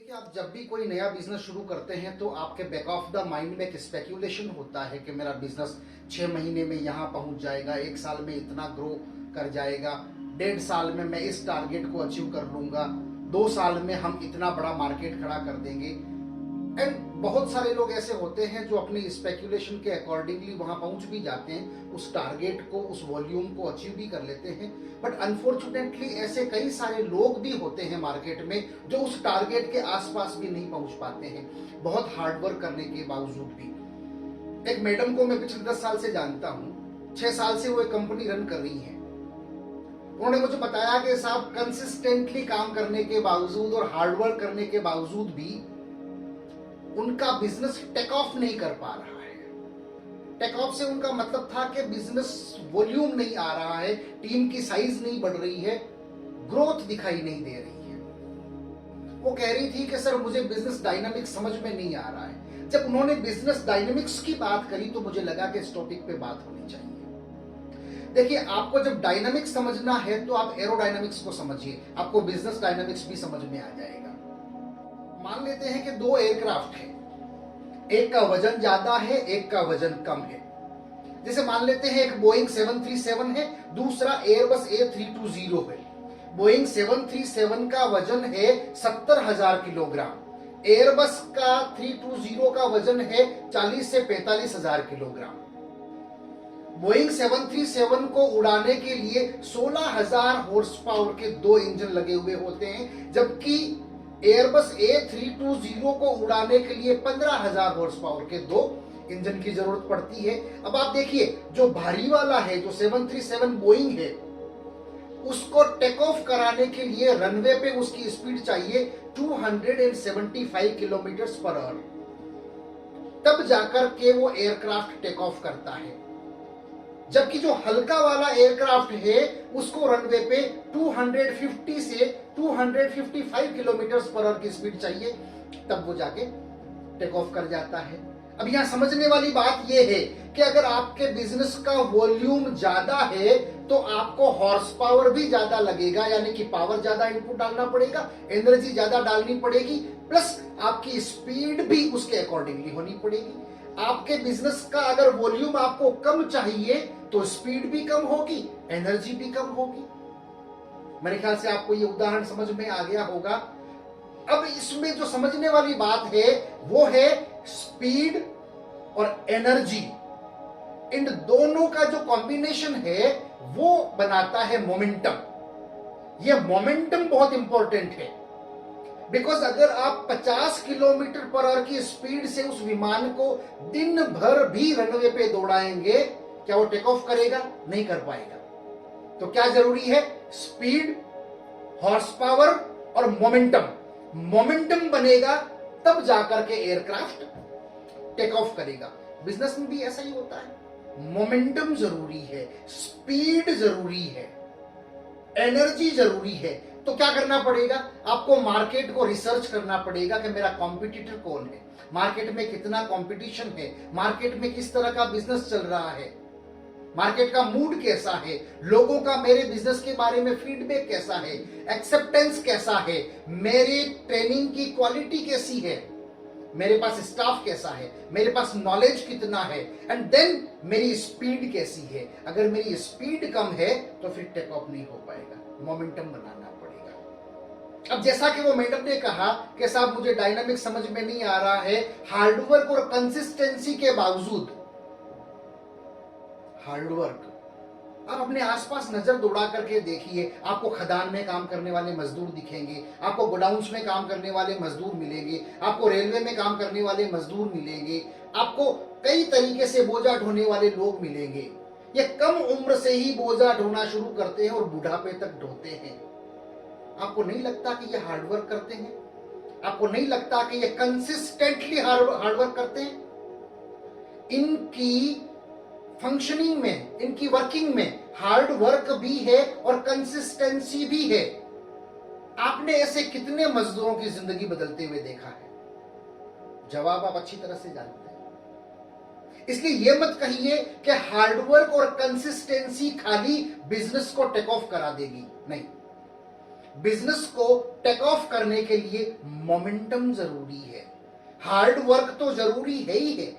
देखिए, आप जब भी कोई नया बिजनेस शुरू करते हैं तो आपके बैक ऑफ द माइंड में एक स्पेक्यूलेशन होता है कि मेरा बिजनेस 6 महीने में यहाँ पहुँच जाएगा, 1 साल में इतना ग्रो कर जाएगा, 1.5 साल में मैं इस टारगेट को अचीव कर लूंगा, 2 साल में हम इतना बड़ा मार्केट खड़ा कर देंगे। एंड बहुत सारे लोग ऐसे होते हैं जो अपने स्पेक्यूलेशन के अकॉर्डिंगली वहां पहुंच भी जाते हैं, उस टारगेट को, उस वॉल्यूम को अचीव भी कर लेते हैं। बट अनफॉर्चुनेटली ऐसे कई सारे लोग भी होते हैं मार्केट में जो उस टारगेट के आसपास भी नहीं पहुंच पाते हैं, बहुत हार्डवर्क करने के बावजूद भी। एक मैडम को मैं पिछले 10 साल से जानता हूँ, 6 साल से वो एक कंपनी रन कर रही है। उन्होंने मुझे बताया कि साहब, कंसिस्टेंटली काम करने के बावजूद और हार्डवर्क करने के बावजूद भी उनका बिजनेस टेक ऑफ नहीं कर पा रहा है। टेक ऑफ से उनका मतलब था कि बिजनेस वॉल्यूम नहीं आ रहा है, टीम की साइज नहीं बढ़ रही है, ग्रोथ दिखाई नहीं दे रही है। वो कह रही थी कि सर, मुझे बिजनेस डायनामिक्स समझ में नहीं आ रहा है। जब उन्होंने बिजनेस डायनामिक्स की बात करी तो मुझे लगा कि इस टॉपिक पे बात होनी चाहिए। देखिए, आपको जब डायनामिक्स समझना है तो आप एरोडायनामिक्स को समझिए, आपको बिजनेस डायनामिक्स भी समझ में आ जाएगा। मान लेते हैं कि 2 एयरक्राफ्ट है, एक का वजन ज्यादा है, एक का वजन कम है। जैसे मान लेते हैं एक बोइंग 737 है, दूसरा एयरबस A320 है। बोइंग 737 का वजन है 70,000 किलोग्राम, एयरबस का 320 का वजन है 40 से 45,000 किलोग्राम। बोइंग 737 को उड़ाने के लिए 16,000 हॉर्स पावर के 2 इंजन लगे हुए होते हैं, जबकि एयरबस A320 को उड़ाने के लिए 15,000 हॉर्स पावर के 2 इंजन की जरूरत पड़ती है। अब आप देखिए, जो भारी वाला है, जो 737 बोइंग है, उसको टेक ऑफ कराने के लिए रनवे पे उसकी स्पीड चाहिए 275 किलोमीटर पर आवर, तब जाकर के वो एयरक्राफ्ट टेक ऑफ करता है। जबकि जो हल्का वाला एयरक्राफ्ट है, उसको रनवे पे 250 से 255 किलोमीटर पर आवर की स्पीड चाहिए, तब वो जाके टेक ऑफ कर जाता है। अब यहां समझने वाली बात यह है कि अगर आपके बिजनेस का वॉल्यूम ज्यादा है तो आपको हॉर्स पावर भी ज्यादा लगेगा, यानी कि पावर ज्यादा इनपुट डालना पड़ेगा, एनर्जी ज्यादा डालनी पड़ेगी, प्लस आपकी स्पीड भी उसके अकॉर्डिंगली होनी पड़ेगी। आपके बिजनेस का अगर वॉल्यूम आपको कम चाहिए तो स्पीड भी कम होगी, एनर्जी भी कम होगी। मेरे ख्याल से आपको ये उदाहरण समझ में आ गया होगा। अब इसमें जो समझने वाली बात है वो है स्पीड और एनर्जी, इन दोनों का जो कॉम्बिनेशन है वो बनाता है मोमेंटम। ये मोमेंटम बहुत इंपॉर्टेंट है, बिकॉज अगर आप 50 किलोमीटर पर आवर की स्पीड से उस विमान को दिन भर भी रनवे पे दौड़ाएंगे, क्या वो टेक ऑफ करेगा? नहीं कर पाएगा। तो क्या जरूरी है? स्पीड, हॉर्स पावर और मोमेंटम। मोमेंटम बनेगा तब जाकर के एयरक्राफ्ट टेक ऑफ करेगा। बिजनेस में भी ऐसा ही होता है, मोमेंटम जरूरी है, स्पीड जरूरी है, एनर्जी जरूरी है। तो क्या करना पड़ेगा? आपको मार्केट को रिसर्च करना पड़ेगा कि मेरा कॉम्पिटिटर कौन है, मार्केट में कितना कंपटीशन है, मार्केट में किस तरह का बिजनेस चल रहा है, मार्केट का मूड कैसा है, लोगों का मेरे बिजनेस के बारे में फीडबैक कैसा है, एक्सेप्टेंस कैसा है, मेरी ट्रेनिंग की क्वालिटी कैसी है, मेरे पास स्टाफ कैसा है, मेरे पास नॉलेज कितना है, एंड देन मेरी स्पीड कैसी है। अगर मेरी स्पीड कम है तो फिर टेक ऑफ नहीं हो पाएगा, मोमेंटम बनाना पड़ेगा। अब जैसा कि वो मैडम ने कहा कि साहब, मुझे डायनामिक समझ में नहीं आ रहा है, हार्डवर्क और कंसिस्टेंसी के बावजूद, हार्डवर्क, आप अपने आसपास नजर दौड़ा करके देखिए, आपको खदान में काम करने वाले मजदूर दिखेंगे, आपको गोडाउन्स में काम करने वाले मजदूर मिलेंगे, आपको रेलवे में काम करने वाले मजदूर मिलेंगे, आपको कई तरीके से बोझा ढोने वाले लोग मिलेंगे। ये कम उम्र से ही बोझा ढोना शुरू करते हैं और बुढ़ापे तक ढोते हैं। आपको नहीं लगता कि ये हार्डवर्क करते हैं? आपको नहीं लगता कि ये कंसिस्टेंटली हार्डवर्क करते हैं? इनकी फंक्शनिंग में, इनकी वर्किंग में हार्ड वर्क भी है और कंसिस्टेंसी भी है। आपने ऐसे कितने मजदूरों की जिंदगी बदलते हुए देखा है? जवाब आप अच्छी तरह से जानते हैं। इसलिए यह मत कहिए कि हार्डवर्क और कंसिस्टेंसी खाली बिजनेस को टेक ऑफ करा देगी, नहीं। बिजनेस को टेक ऑफ करने के लिए मोमेंटम जरूरी है, हार्ड वर्क तो जरूरी है ही है,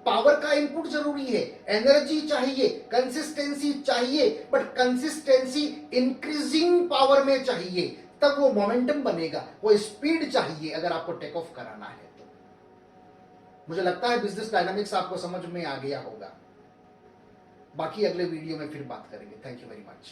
पावर का इनपुट जरूरी है, एनर्जी चाहिए, कंसिस्टेंसी चाहिए, बट कंसिस्टेंसी इंक्रीजिंग पावर में चाहिए, तब वो मोमेंटम बनेगा, वो स्पीड चाहिए अगर आपको टेक ऑफ कराना है तो। मुझे लगता है बिजनेस डायनामिक्स आपको समझ में आ गया होगा। बाकी अगले वीडियो में फिर बात करेंगे। Thank you very much.